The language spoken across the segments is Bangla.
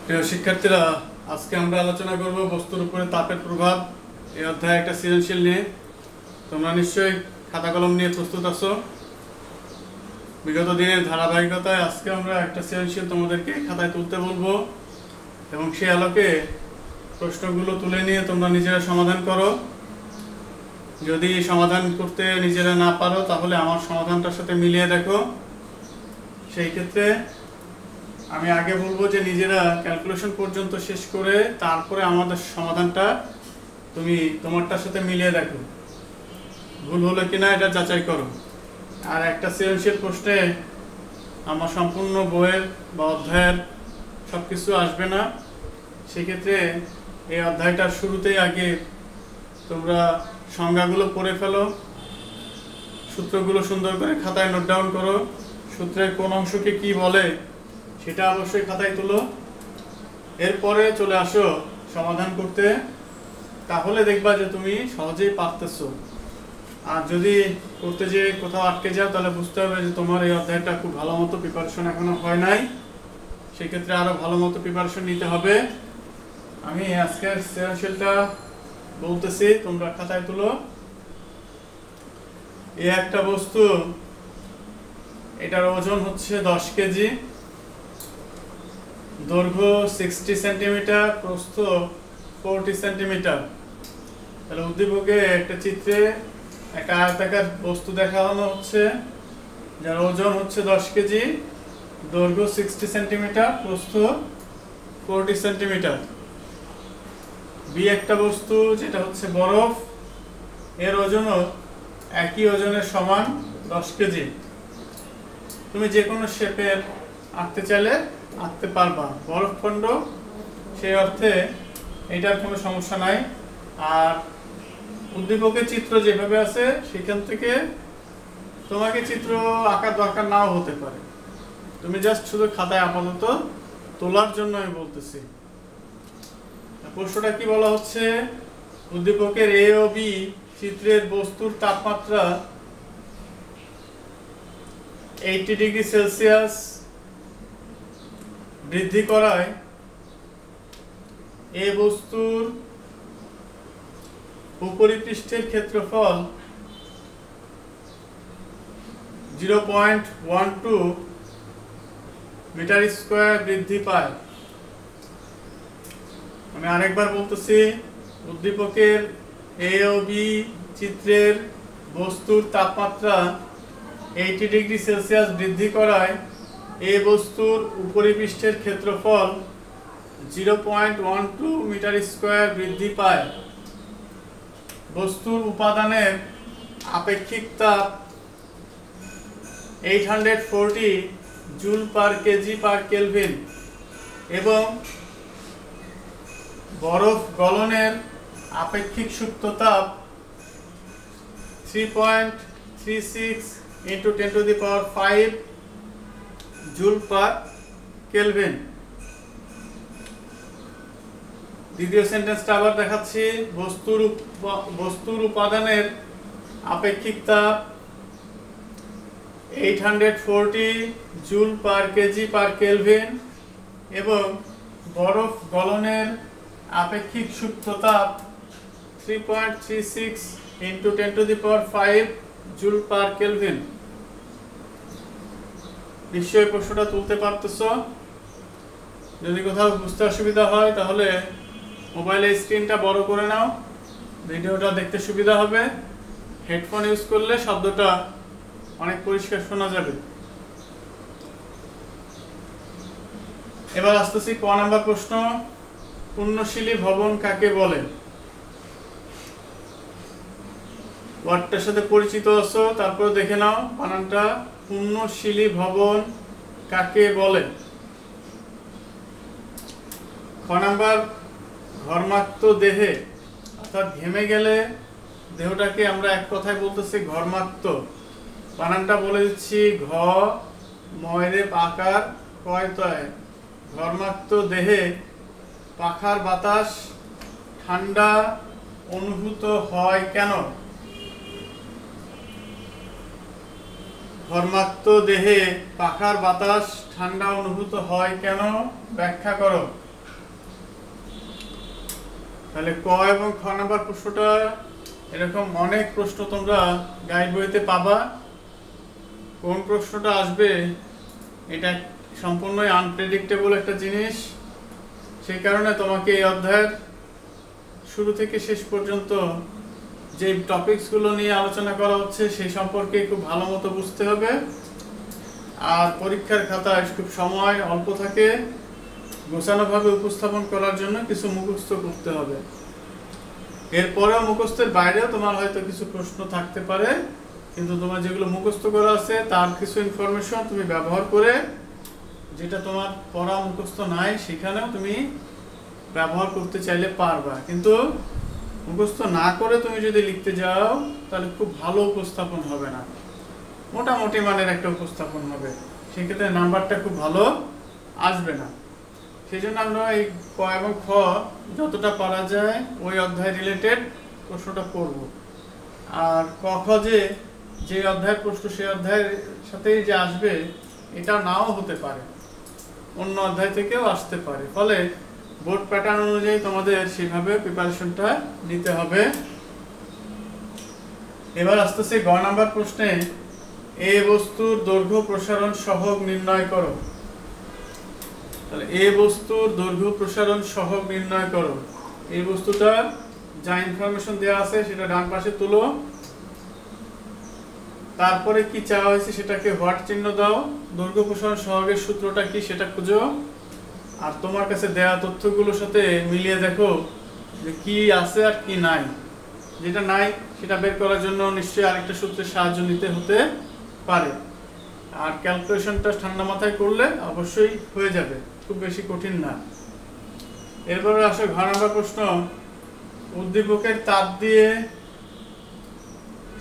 প্রিয় শিক্ষার্থীরা, আজকে আমরা আলোচনা করব বস্তুর উপরে তাপের প্রভাব এই অধ্যায়ে একটা সৃজনশীল নিয়ে। তোমরা নিশ্চয়ই খাতা কলম নিয়ে প্রস্তুত আছো। বিগত দিনের ধারাবাহিকতায় আজকে আমরা একটা সৃজনশীল তোমাদেরকে খাতায় তুলতে বলবো এবং সেই আলোকে প্রশ্নগুলো তুলে নিয়ে তোমরা নিজেরা সমাধান করো। যদি সমাধান করতে নিজেরা না পারো তাহলে আমার সমাধানটার সাথে মিলিয়ে দেখো। সেই ক্ষেত্রে আমি আগে বলবো যে নিজেরা ক্যালকুলেশন পর্যন্ত শেষ করে তারপরে আমাদের সমাধানটা তুমি তোমারটার সাথে মিলিয়ে দেখো, ভুল হলো কিনা এটা যাচাই করো। আর একটা সৃজনশীল প্রশ্নে আমার সম্পূর্ণ বইয়ের বা অধ্যায়ের সব কিছু আসবে না। সেক্ষেত্রে এই অধ্যায়টার শুরুতেই আগে তোমরা সংজ্ঞাগুলো পড়ে ফেলো, সূত্রগুলো সুন্দর করে খাতায় নোট ডাউন করো, সূত্রের কোন অংশকে কি বলে সেটা অবশ্যই খাতায় তুলো। এরপরে চলে আসো সমাধান করতে, তাহলে দেখবা যে তুমি সহজেই পারতেছো। আর যদি করতে যেয়ে কোথাও আটকে যাও তাহলে বুঝতে হবে যে তোমার এই অধ্যায়টা খুব ভালো মতো প্রিপারেশন এখনো হয় নাই। সেক্ষেত্রে আরো ভালো মতো প্রিপারেশন নিতে হবে। আমি আজকের সৃজনশীলটা বলতেছি, তোমরা খাতায় তুলো। এই একটা বস্তু, এটার ওজন হচ্ছে 10 কেজি, দৈর্ঘ্য 60 সেন্টিমিটার, প্রস্থ 40 সেন্টিমিটার। তাহলে উদ্দীপকে একটা চিত্রে একটা আয়তাকার বস্তু দেখানো হচ্ছে যার ওজন হচ্ছে 10 কেজি, দৈর্ঘ্য 60 সেন্টিমিটার, প্রস্থ 40 সেন্টিমিটার। বি একটা বস্তু যেটা হচ্ছে বরফ, এর ওজনও একই ওজনের সমান 10 কেজি। তুমি যে কোনো শেপের আঁকতে চাইলে আঁকতে পারবা বরফখণ্ড, সেই অর্থে এটার কোনো সমস্যা নাই। আর উদ্দীপকের চিত্র যেভাবে আছে সেখান থেকে তোমাকে চিত্র আঁকার দরকার নাও হতে পারে, তুমি জাস্ট শুধু খাতায় আপাতত তোলার জন্য আমি বলতেছি। প্রশ্নটা কি বলা হচ্ছে, উদ্দীপকের এ ও বি চিত্রের বস্তুর তাপমাত্রা 80 ডিগ্রি সেলসিয়াস বৃদ্ধি করায় এ বস্তুর উপরিপৃষ্ঠের ক্ষেত্রফল 0.12 মিটার স্কয়ার বৃদ্ধি পায়। আমি আরেকবার বলতেছি, উদ্দীপকের এ ও বি চিত্রের বস্তুর তাপমাত্রা 80 ডিগ্রি সেলসিয়াস বৃদ্ধি করায় এ বস্তুর উপরিপৃষ্ঠের ক্ষেত্রফল 0.12 মিটার স্কয়ার বৃদ্ধি পায়। বস্তুর উপাদানের আপেক্ষিক তাপ 840 joule per KG per kelvin এবং বরফ গলনের আপেক্ষিক সুপ্ত তাপ 3.36 into 10 to the power 5 joule per kelvin. দ্বিতীয় সেন্টেন্সটা আবার দেখাচ্ছি, বস্তুর উপাদানের আপেক্ষিক তাপ 840 joule per KG per kelvin এবং বরফ গলনের আপেক্ষিক সুপ্ত তাপ 3.36 into 10 to the power 5 joule per kelvin. নিশ্চয়ই প্রশ্নটা তুলতে পারতেছো। যদি কোথাও বুঝতে অসুবিধা হয় তাহলে মোবাইলের স্ক্রিনটা বড় করে নাও, ভিডিওটা দেখতে সুবিধা হবে। হেডফোন ইউজ করলে শব্দটা অনেক পরিষ্কার শোনা যাবে। এবার আসতেছি ক নাম্বার প্রশ্ন, পূর্ণশীলী ভবন কাকে বলে? ওয়ার্ডটার সাথে পরিচিত আছো, তারপর দেখে নাও বানানটা। পূর্ণশীলী ভবন কাকে বলে? খ নাম্বার, ঘর্মাক্ত দেহে, অর্থাৎ ঘেমে গেলে দেহটাকে আমরা এক কথায় বলতেছি ঘর্মাক্ত। বানানটা বলে দিচ্ছি, ঘ ময়রে পাকার কয় তয়। ঘর্মাক্ত দেহে পাখার বাতাস ঠান্ডা অনুভূত হয় কেন? ঘর্মাক্ত দেহে পাখার বাতাস ঠান্ডা অনুভূত হয় কেন, ব্যাখ্যা করো। তাহলে ক এবং খ নাম্বার প্রশ্নটা এরকম অনেক প্রশ্ন তোমরা গাইড বইতে পাবা। কোন প্রশ্নটা আসবে এটা সম্পূর্ণই আনপ্রেডিক্টেবল একটা জিনিস। সেই কারণে তোমাকে এই অধ্যায়ের শুরু থেকে শেষ পর্যন্ত যে টপিকসগুলো নিয়ে আলোচনা করা হচ্ছে সেই সম্পর্কে খুব ভালো মতো বুঝতে হবে। আর পরীক্ষার খাতায় খুব সময় অল্প থাকে, গোছানোভাবে উপস্থাপন করার জন্য কিছু মুখস্থ করতে হবে। এরপরেও মুখস্থের বাইরেও তোমার হয়তো কিছু প্রশ্ন থাকতে পারে, কিন্তু তোমার যেগুলো মুখস্থ করা আছে তার কিছু ইনফরমেশন তুমি ব্যবহার করে, যেটা তোমার পড়া মুখস্থ নাই সেখানেও তুমি ব্যবহার করতে চাইলে পারবা। কিন্তু মুখস্থ না করে তুমি যদি লিখতে যাও তাহলে খুব ভালো উপস্থাপন হবে না, মোটামুটি মানের একটা উপস্থাপন হবে, সেক্ষেত্রে নাম্বারটা খুব ভালো আসবে না। সেই জন্য আমরা এই ক এবং খ যতটা পারা যায় ওই অধ্যায় রিলেটেড প্রশ্নটা পড়ব। আর ক খ যে অধ্যায়ের প্রশ্ন সেই অধ্যায়ের সাথেই যে আসবে এটা নাও হতে পারে, অন্য অধ্যায় থেকেও আসতে পারে। ফলে বোর্ড প্যাটার্ন অনুযায়ী তোমাদের সেভাবে প্রিপারেশনটা নিতে হবে। এবার আসতেছে গ নাম্বার প্রশ্নে, এ বস্তুর দৈর্ঘ্য প্রসারণ সহগ নির্ণয় করো। তাহলে এ বস্তুর দৈর্ঘ্য প্রসারণ সহগ নির্ণয় করো। এই বস্তুটা যা ইনফরমেশন দেওয়া আছে সেটা ডান পাশে তুলো, তারপরে কি চাওয়া হয়েছে সেটাকে হোয়াট চিহ্ন দাও, দৈর্ঘ্য প্রসারণ সহগের সূত্রটা কি সেটা খুঁজো, আর তোমার কাছে দেওয়া তথ্যগুলোর সাথে মিলিয়ে দেখো যে কি আছে আর কি নাই। যেটা নাই সেটা বের করার জন্য নিশ্চয়ই আরেকটা সূত্রের সাহায্য নিতে হতে পারে। আর ক্যালকুলেশনটা ঠান্ডা মাথায় করলে অবশ্যই হয়ে যাবে, খুব বেশি কঠিন না। এরপরে আসো ঘ নাম্বার প্রশ্ন, উদ্দীপকের তাপ দিয়ে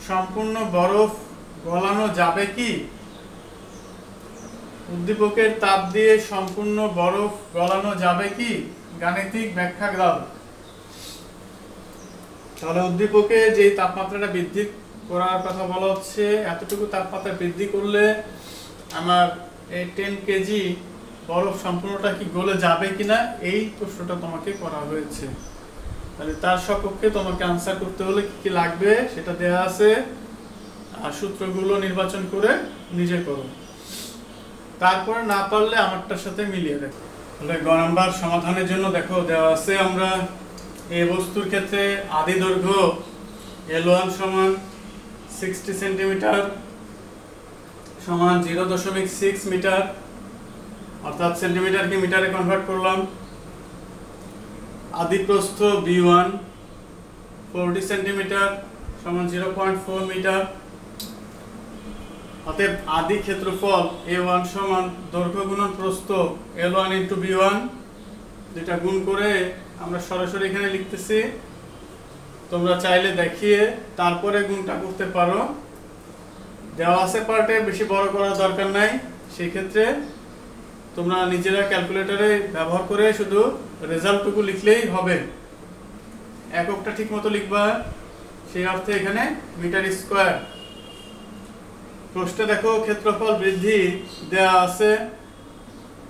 সম্পূর্ণ বরফ গলানো যাবে কি? উদ্দীপকের তাপ দিয়ে সম্পূর্ণ বরফ গলানো যাবে কি? গাণিতিক ব্যাখ্যা দাও। তাহলে উদ্দীপকে যে তাপমাত্রাটা বৃদ্ধি করার কথা বলা হচ্ছে, এতটুকু তাপমাত্রা বৃদ্ধি করলে আমার এই 10 কেজি বরফ সম্পূর্ণটা কি গলে যাবে কিনা, এই প্রশ্নটা তোমাকে করা হয়েছে। তাহলে তার সপক্ষে তোমাকে আনসার করতে হলে কি কি লাগবে সেটা দেওয়া আছে, আর সূত্রগুলো নির্বাচন করে নিজে করো। তারপরে না পারলে আমারটার সাথে মিলিয়ে দেখো। তাহলে গ নাম্বার সমাধানের জন্য দেখো দেওয়া আছে, আমরা এই বস্তুর ক্ষেত্রে আদি দৈর্ঘ্য L1 সমান 60 সেন্টিমিটার সমান 0.6 মিটার, অর্থাৎ সেন্টিমিটারকে মিটারে কনভার্ট করলাম। আদি প্রস্থ B1 40 সেন্টিমিটার সমান 0.4 মিটার, অতএব আদি ক্ষেত্রফল A1 সমান দৈর্ঘ্য গুণন প্রস্থ L1 ইন্টু B1, যেটা গুণ করে আমরা সরাসরি এখানে লিখতেছি। তোমরা চাইলে দেখিয়ে তারপরে গুণটা করতে পারো, দেওয়া আছে পার্টে বেশি বড় করার দরকার নাই। সেই ক্ষেত্রে তোমরা নিজেরা ক্যালকুলেটরে ব্যবহার করে শুধু রেজাল্টটুকু লিখলেই হবে, এককটা ঠিক মতো লিখবা। সেই অর্থে এখানে মিটার স্কয়ার। প্রশ্নে দেখো ক্ষেত্রফল বৃদ্ধি দেওয়া আছে,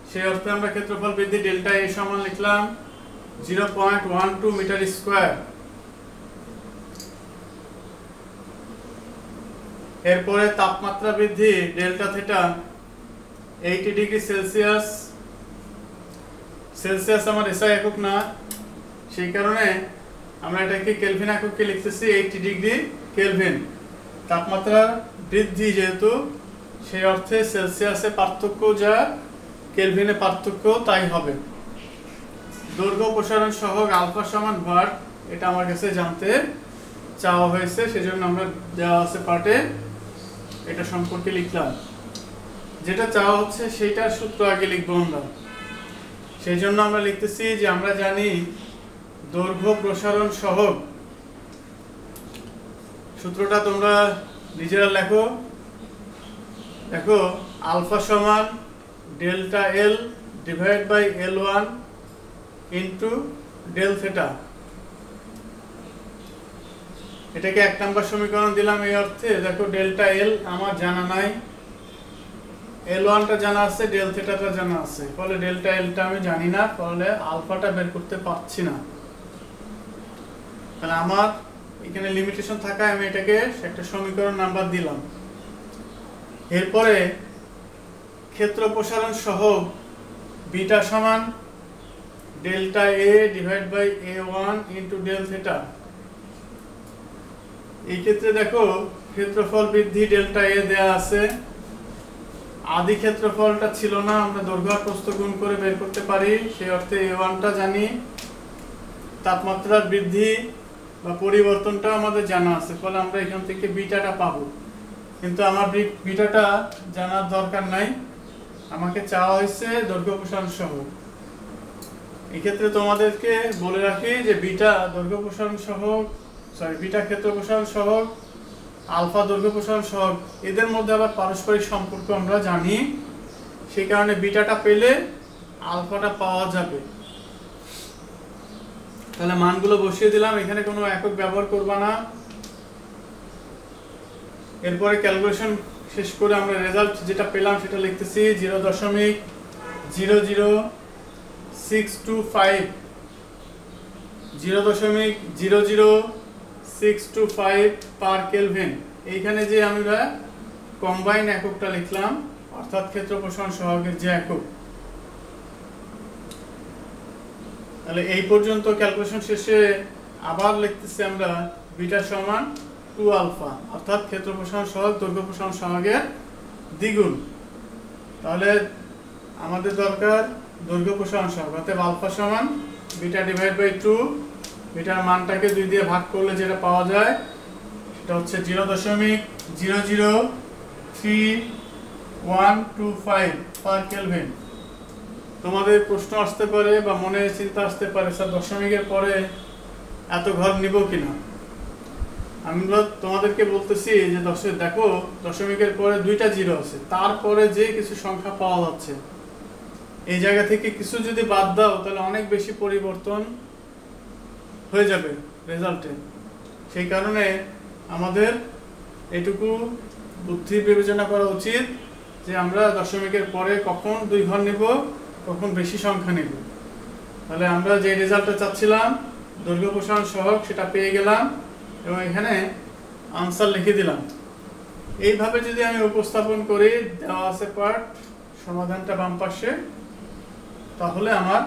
সেই অর্থে আমরা ক্ষেত্রফল বৃদ্ধি ডেল্টা এ সমান লিখলাম 0.12 মিটার স্কয়ার। এরপরে তাপমাত্রা বৃদ্ধি delta theta 80 degree Celsius. Celsius আমার এসআই একক না, সেই কারণে আমরা এটাকে কেলভিন এককে লিখতেছি 80 ডিগ্রি কেলভিন। তাপমাত্রা বৃদ্ধি যেহেতু, সেই অর্থে সেলসিয়াসে পার্থক্য যা কেলভিনে পার্থক্য তাই হবে। দৈর্ঘ্য প্রসারণ সহগ আলফা সমান ভার, এটা আমার কাছে জানতে চাওয়া হয়েছে, সেজন্য আমরা দেওয়া আছে পার্টে এটা সম্পর্কে লিখলাম। যেটা চাওয়া হচ্ছে সেইটার সূত্র আগে লিখবো আমরা। সেই জন্য আমরা লিখতেছি যে আমরা জানি দৈর্ঘ্য প্রসারণ সহগ, সূত্রটা তোমরা নিজেরা লেখো। দেখো আলফা সমান delta L divide by L1 into del theta. এটাকে 1 নম্বর সমীকরণ দিলাম এই অর্থে, দেখো ডেল্টা এল আমার জানা নাই, L1টা জানা আছে, ডেল থিটাটা জানা আছে, ফলে ডেল্টা এলটা আমি জানি না, ফলে আলফাটা বের করতে পারছি না। তাহলে আমার এখানে লিমিটেশন থাকায় আমি এটাকে একটা সমীকরণ নাম্বার দিলাম। এরপরে ক্ষেত্র প্রসারণ সহগ বিটা সমান delta a divide by a1 into del theta. এই ক্ষেত্রে দেখো ক্ষেত্রফল বৃদ্ধি ডেল্টা এ দেয়া আছে, আদি ক্ষেত্রফলটা ছিল না, আমরা দৈর্ঘ্য আর প্রস্থ গুণ করে বের করতে পারি, সেই অর্থে a1টা জানি, তাপমাত্রার বৃদ্ধি বা পরিবর্তনটা আমাদের জানা আছে, ফলে আমরা এখান থেকে বিটাটা পাবো। কিন্তু আমার বিটাটা জানার দরকার নাই, আমাকে চাওয়া হয়েছে দৈর্ঘ্য প্রসারণ সহগ। এক্ষেত্রে তোমাদেরকে বলে রাখি যে বিটা দৈর্ঘ্য প্রসারণ সহগ, বিটা ক্ষেত্র প্রসারণ সহগ, আলফা দৈর্ঘ্য প্রসারণ সহগ, এদের মধ্যে আবার পারস্পরিক সম্পর্ক আমরা জানি, সেই কারণে বিটাটা পেলে আলফাটা পাওয়া যাবে। তাহলে মানগুলো বসিয়ে দিলাম, এখানে কোনো একক ব্যবহার করবা না। এরপরে ক্যালকুলেশন শেষ করে আমরা রেজাল্ট যেটা পেলাম সেটা লিখতেছি 0.00625 0.00625 পার কেলভিন। এইখানে যে আমরা কম্বাইন এককটা লিখলাম, অর্থাৎ ক্ষেত্র প্রসারণ সহগের যে একক। তাহলে এই পর্যন্ত ক্যালকুলেশন শেষে আবার লিখতেছি আমরা বিটা সমান 2 আলফা, অর্থাৎ ক্ষেত্র প্রসারণ সহগ দৈর্ঘ্য প্রসারণ সহগের দ্বিগুণ। তাহলে আমাদের দরকার দৈর্ঘ্য প্রসারণ সহগ, অর্থাৎ আলফা সমান বিটা ডিভাইড বাই 2। বিটার মানটাকে 2 দিয়ে ভাগ করলে যেটা পাওয়া যায় সেটা হচ্ছে 0.03125 পার কেলভিন। তোমাদের প্রশ্ন আসতে পারে বা মনে চিন্তা আসতে পারে, স্যার দশমিকের পরে এত ঘর নিব কিনা। আমরা তোমাদেরকে বলতেছি যে দেখো দশমিকের পরে 2টা জিরো আছে, তারপরে যে কিছু সংখ্যা পাওয়া যাচ্ছে, এই জায়গা থেকে কিছু যদি বাদ দাও তাহলে অনেক বেশি পরিবর্তন হয়ে যাবে রেজাল্টে। সেই কারণে আমাদের এটুকু বুদ্ধি বিবেচনা করা উচিত যে আমরা দশমিকের পরে কখন 2 ঘর নিব, কখন বেশি সংখ্যা নিব। তাহলে আমরা যে রেজাল্টটা চাচ্ছিলাম দৈর্ঘ্য প্রসারণ সহগ সেটা পেয়ে গেলাম এবং এখানে আনসার লিখে দিলাম। এইভাবে যদি আমি উপস্থাপন করি, দেওয়া আছে পার্ট, সমাধানটা বাম পাশে, তাহলে আমার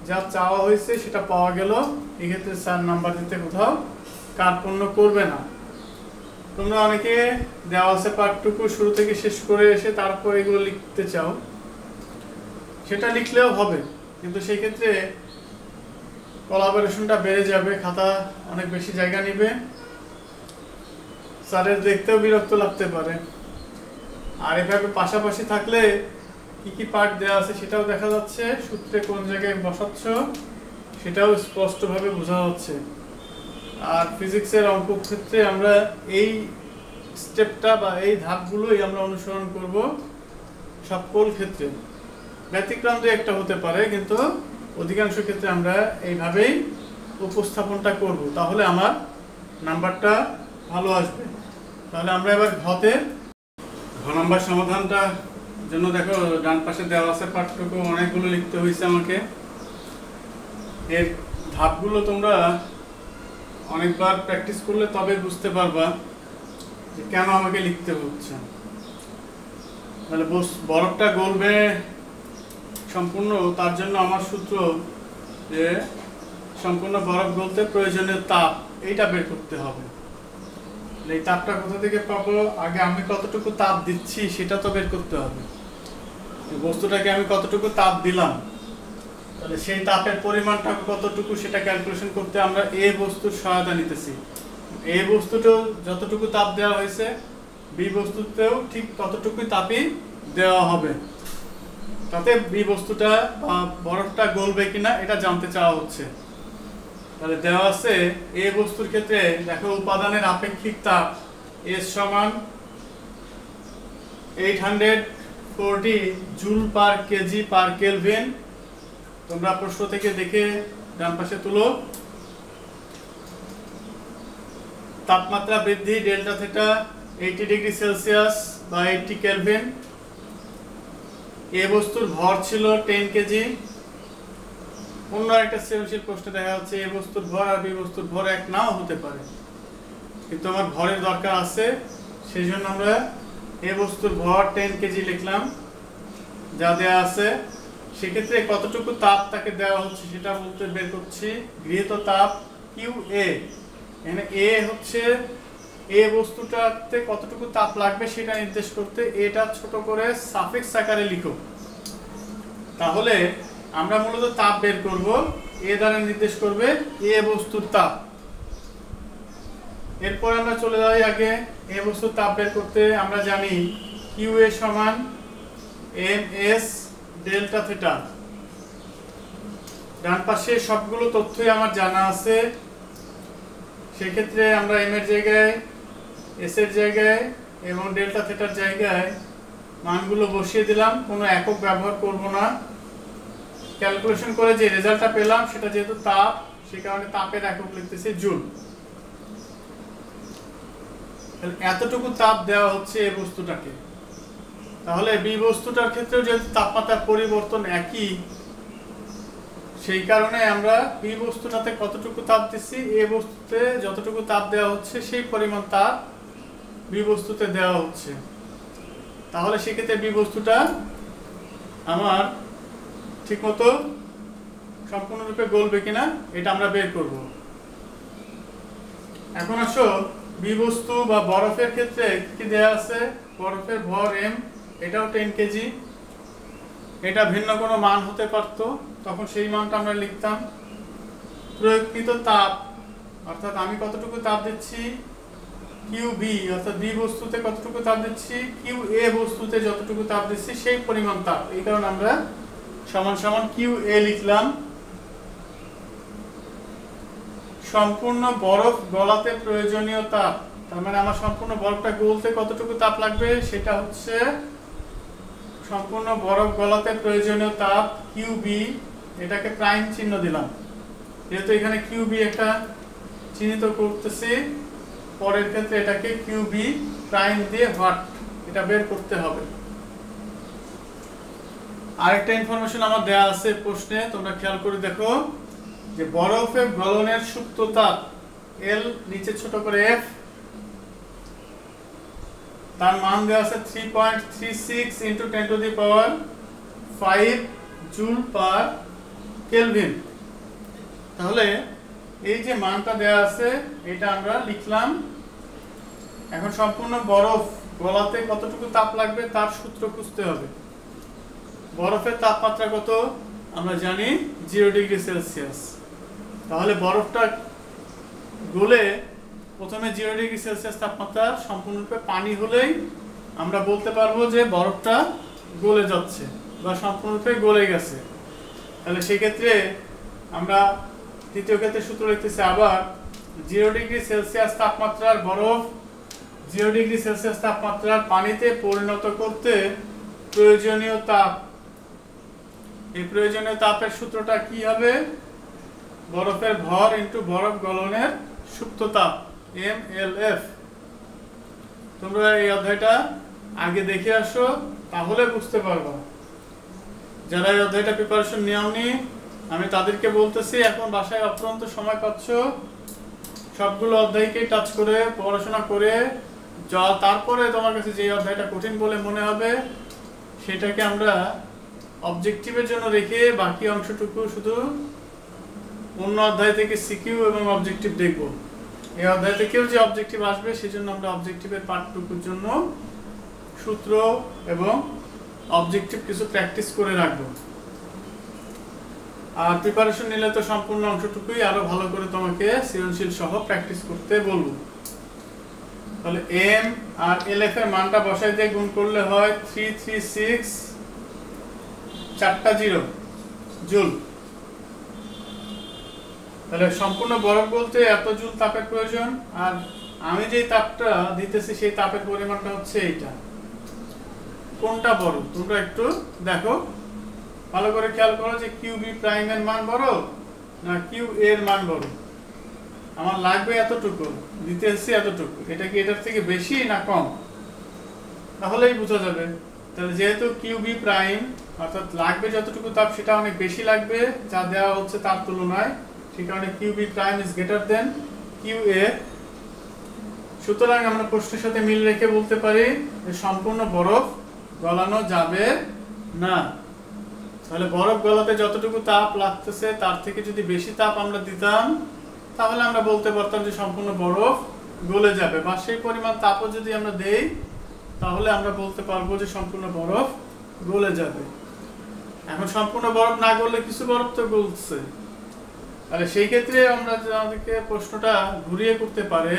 যা চাওয়া হয়েছে সেটা পাওয়া গেল। এক্ষেত্রে 4 নাম্বার দিতে কোথাও কার্পণ্য করবে না। তোমরা অনেকে দেওয়া আছে পার্টটুকু শুরু থেকে শেষ করে এসে তারপর এগুলো লিখতে চাও, সেটা লিখলেও হবে, কিন্তু সেই ক্ষেত্রে কোলাবোরেশনটা বেড়ে যাবে, খাতা অনেক বেশি জায়গা নেবে, স্যারের দেখতেও বিরক্ত লাগতে পারে। আর এভাবে পাশাপাশি থাকলে কি কি পার্ট দেওয়া আছে সেটাও দেখা যাচ্ছে, সূত্রে কোন জায়গায় বসাচ্ছ সেটাও স্পষ্টভাবে বোঝা যাচ্ছে। আর ফিজিক্সের অঙ্ক ক্ষেত্রে আমরা এই স্টেপটা বা এই ধাপগুলোই আমরা অনুসরণ করব সকল ক্ষেত্রে। ব্যতিক্রম তো একটা হতে পারে, কিন্তু অধিকাংশ ক্ষেত্রে আমরা এইভাবেই উপস্থাপনটা করব, তাহলে আমার নাম্বারটা ভালো আসবে। তাহলে আমরা এবার ঘ নাম্বার সমাধানটা জন্য দেখো ডান পাশে দেওয়া আছে পাঠটুকু অনেকগুলো লিখতে হয়েছে আমাকে। এর ধাপগুলো তোমরা অনেকবার প্র্যাকটিস করলে তবে বুঝতে পারবা যে কেন আমাকে লিখতে হচ্ছে। তাহলে বরফটা গলবে সম্পূর্ণ, তার জন্য আমার সূত্র যে সম্পূর্ণ বরফ গলতে প্রয়োজনীয় তাপ, এইটা বের করতে হবে। এই তাপটা কোথা থেকে পাবো? আগে আমি কতটুকু তাপ দিচ্ছি সেটা তো বের করতে হবে। বস্তুটাকে আমি কতটুকু তাপ দিলাম, তাহলে সেই তাপের পরিমাণটা কতটুকু সেটা ক্যালকুলেশন করতে আমরা এ বস্তুর সহায়তা নিতেছি। এ বস্তুটাও যতটুকু তাপ দেওয়া হয়েছে বি বস্তুতেও ঠিক ততটুকুই তাপই দেওয়া হবে, তাতে বি বস্তুটা বা বরফটা গলবে কিনা এটা জানতে চাওয়া হচ্ছে। তাহলে দেওয়া আছে এ বস্তুর ক্ষেত্রে দেখো উপাদানের আপেক্ষিক তাপ এস সমান 840 joule per KG per kelvin. তোমরা প্রশ্ন থেকে দেখে ডান পাশে তুলো। তাপমাত্রা বৃদ্ধি ডেল্টা থিটা 80 ডিগ্রি সেলসিয়াস বা 80 কেলভিন। এ বস্তুর ভর ছিল 10 কেজি। অন্য একটা সৃজনশীল প্রশ্নে দেখা যাচ্ছে এ বস্তুর ভর আর বি বস্তুর ভর এক নাও হতে পারে, কিন্তু আমার ভরের দরকার আছে, সেই জন্য আমরা এ বস্তুর ভর 10 কেজি লিখলাম যা দেওয়া আছে। সেক্ষেত্রে কতটুকু তাপ তাকে দেওয়া হচ্ছে সেটা বলতে বের করছি। গৃহীত তাপ কিউ এ, এখানে এ হচ্ছে এ বস্তুটাতে কতটুকু তাপ লাগবে সেটা নির্দেশ করতে এটা ছোট করে সাফিক্স আকারে লিখো। তাহলে আমরা মূলত তাপ বের করব, এ দ্বারা নির্দেশ করবে এ বস্তুর তাপ। এরপর আমরা চলে যাই আগে এ বস্তুর তাপ বের করতে। আমরা জানি কিউ এ সমান এম এস ডেল্টা থিটা। ডান পাশে সবগুলো তথ্যই আমার জানা আছে, সেক্ষেত্রে আমরা এম এর জায়গায়, এস এর জায়গায় এবং ডেল্টা থিটার জায়গায় মানগুলো বসিয়ে দিলাম, কোনো একক ব্যবহার করব না। ক্যালকুলেশন করে যে রেজাল্টটা পেলাম সেটা যেহেতু তাপ, সেই কারণে তাপের একক লিখতেছি জুল। এতটুকু তাপ দেওয়া হচ্ছে এই বস্তুটাকে। তাহলে বি বস্তুটার ক্ষেত্রেও যেহেতু তাপমাত্রার পরিবর্তন একই, সেই কারণে আমরা বি বস্তুটাতে কতটুকু তাপ দিচ্ছি, এ বস্তুতে যতটুকু তাপ দেওয়া হচ্ছে সেই পরিমাণ তাপ বি বস্তুতে দেওয়া হচ্ছে। তাহলে সেক্ষেত্রে বি বস্তুটা আমার ঠিকমতো সম্পূর্ণরূপে গলবে কিনা এটা আমরা বের করব। এখন আসো বি বস্তু বা বরফের ক্ষেত্রে কি দেয়া আছে। বরফের ভর এম, এটাও 10 কেজি। এটা ভিন্ন কোনো মান হতে পারতো, তখন সেই মানটা আমরা লিখতাম। প্রয়োগকৃত তাপ অর্থাৎ আমি কতটুকু তাপ দিচ্ছি, কিউ বি অর্থাৎ বি বস্তুতে কতটুকু তাপ দিচ্ছি, কিউ এ বস্তুতে যতটুকু তাপ দিচ্ছি সেই পরিমাণ তাপ। এই কারণে আমরা সমান সমান কিউ এ লিখলাম। সম্পূর্ণ বরফ গলাতে প্রয়োজনীয় তাপ, তার মানে আমার সম্পূর্ণ বরফটা গলতে কতটুকু তাপ লাগবে সেটা হচ্ছে সম্পূর্ণ বরফ গলাতে প্রয়োজনীয় তাপ কিউ বি। এটাকে প্রাইম চিহ্ন দিলাম, যেহেতু এখানে কিউ বি একটা চিহ্নিত করতেছি, পরের ক্ষেত্রে এটাকে কিউ বি প্রাইম দিয়ে হোয়াট এটা বের করতে হবে। আরেকটা ইনফরমেশন আমার দেয়া আছে প্রশ্নে, তোমরা খেয়াল করে দেখো যে বরফে গলনের সুপ্ত তাপ এল, নিচে ছোট করে এফ, তার মান দেওয়া আছে 3.36 × 10⁵ জুল পার কেলভিন। তাহলে এই যে মানটা দেওয়া আছে এটা আমরা লিখলাম। এখন সম্পূর্ণ বরফ গলাতে কতটুকু তাপ লাগবে তার সূত্র খুঁজতে হবে। বরফের তাপমাত্রা কত আমরা জানি 0 ডিগ্রি সেলসিয়াস। তাহলে বরফটা গলে প্রথমে 0 ডিগ্রি সেলসিয়াস তাপমাত্রা সম্পূর্ণরূপে পানি হলেই আমরা বলতে পারবো যে বরফটা গলে যাচ্ছে বা সম্পূর্ণরূপে গলে গেছে। তাহলে সেই ক্ষেত্রে আমরা তৃতীয় ক্ষেত্রে সূত্র লিখতেছি আবার 0 ডিগ্রি সেলসিয়াস তাপমাত্রার বরফ 0 ডিগ্রি সেলসিয়াস তাপমাত্রার পানিতে পরিণত করতে প্রয়োজনীয় তাপ। এই প্রয়োজনীয় তাপের সূত্রটা কি হবে, বরফের ভর ইনটু বরফ গলনের সুপ্ত তাপ MLF। তোমরা এই অধ্যায়টা আগে দেখে আসো, তাহলে বুঝতে পারবা। যারা এই অধ্যায়টা প্রিপারেশন নেওনি আমি তাদেরকে বলতেছি এখন বাসায় অত্যন্ত সময় পাচ্ছ, সবগুলো অধ্যায়কে টাচ করে পড়াশোনা করে যা তারপরে তোমার কাছে যে অধ্যায়টা কঠিন বলে মনে হবে সেটাকে আমরা অবজেক্টিভের জন্য রেখে বাকি অংশটুকু শুধু অন্য অধ্যায় থেকে সিকিউ এবং অবজেক্টিভ দেখব। এই অধ্যায় থেকেও যে অবজেক্টিভ আসবে সেজন্য আমরা অবজেক্টিভের পার্টটুকুর জন্য সূত্র এবং অবজেক্টিভ কিছু প্র্যাকটিস করে রাখবো। আর প্রিপারেশন নিলে তো সম্পূর্ণ অংশটুকুই আরো ভালো করে তোমাকে সৃজনশীল সহ প্র্যাকটিস করতে বলবো। তাহলে এম আর এলএফ এর মানটা বসাই দিয়ে গুণ করলে হয় 336 4টা 0 জুল। তাহলে সম্পূর্ণ বরফ বলতে এত জুল তাপের প্রয়োজন, আর আমি যে তাপটা দিতেছি সেই তাপের পরিমাণটা হচ্ছে এইটা। কোনটা বড় তোমরা একটু দেখো, ভালো করে খেয়াল করো যে কিউ বি প্রাইম এর মান বড় না কিউ এর মান বড়। আমার লাগবে এতটুকু, দিতেছি এতটুকু, এটা কি এটার থেকে বেশি না কম, তাহলেই বোঝা যাবে। তাহলে যেহেতু কিউ বি প্রাইম অর্থাৎ লাগবে যতটুকু তাপ সেটা অনেক বেশি লাগবে যা দেওয়া হচ্ছে তার তুলনায়, সেই কারণে QB prime is greater than Q A. সুতরাং আমরা প্রশ্নের সাথে মিল রেখে বলতে পারি যে সম্পূর্ণ বরফ গলানো যাবে না। তাহলে বরফ গলাতে যতটুকু তাপ লাগতেছে তার থেকে যদি বেশি তাপ আমরা দিতাম তাহলে আমরা বলতে পারতাম যে সম্পূর্ণ বরফ গলে যাবে, বা সেই পরিমাণ তাপও যদি আমরা দেই তাহলে আমরা বলতে পারবো যে সম্পূর্ণ বরফ গলে যাবে। এখন সম্পূর্ণ বরফ না গললে কিছু বরফ তো গলছে, তাহলে সেই ক্ষেত্রে আমরা আমাদেরকে প্রশ্নটা ঘুরিয়ে করতে পারে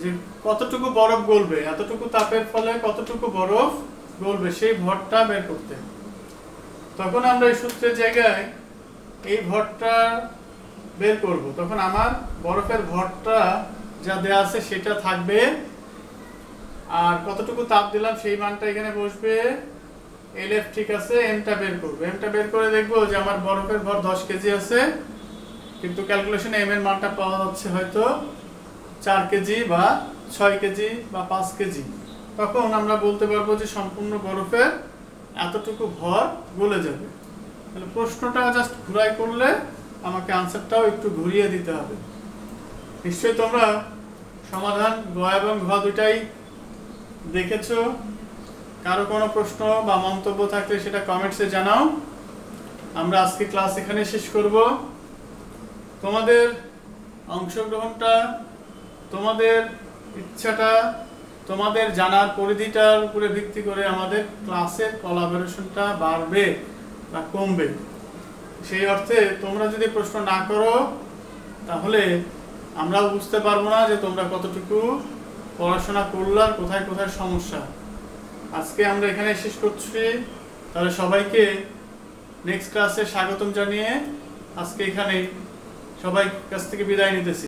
যে কতটুকু বরফ গলবে, এতটুকু তাপের ফলে কতটুকু বরফ গলবে সেই ভরটা বের করতে। তখন আমরা এই সূত্রের জায়গায় এই ভরটা বের করব, তখন আমার বরফের ভরটা যা দেয়া আছে সেটা থাকবে, আর কতটুকু তাপ দিলাম সেই মানটা এখানে বসবে। এলএফ ঠিক আছে, এমটা বের করব, এমটা বের করে দেখবো যে আমার বরফের ভর 10 কেজি আছে, কিন্তু ক্যালকুলেশনে এম এর মানটা পাওয়া যাচ্ছে হয়তো 4 কেজি বা 6 কেজি বা 5 কেজি। তখন আমরা বলতে পারবো যে সম্পূর্ণ বরফের এতটুকু ভর গলে যাবে। তাহলে প্রশ্নটা জাস্ট ঘুরাই করলে আমাকে আনসারটাও একটু ঘুরিয়ে দিতে হবে। নিশ্চয়ই তোমরা সমাধান গ এবং ঘ দুটাই দেখেছো। কারো কোনো প্রশ্ন বা মন্তব্য থাকলে সেটা কমেন্টসে জানাও। আমরা আজকে ক্লাস এখানে শেষ করব। তোমাদের অংশগ্রহণটা, তোমাদের ইচ্ছাটা, তোমাদের জানার পরিধিটার উপরে ভিত্তি করে আমাদের ক্লাসের কোলাবোরেশনটা বাড়বে বা কমবে। সেই অর্থে তোমরা যদি প্রশ্ন না করো তাহলে আমরাও বুঝতে পারবো না যে তোমরা কতটুকু পড়াশোনা করলে আর কোথায় কোথায় সমস্যা। আজকে আমরা এখানে শেষ করছি। তাহলে সবাইকে নেক্সট ক্লাসে স্বাগতম জানিয়ে আজকে এখানেই সবাই কাছ থেকে বিদায় নিতেছি।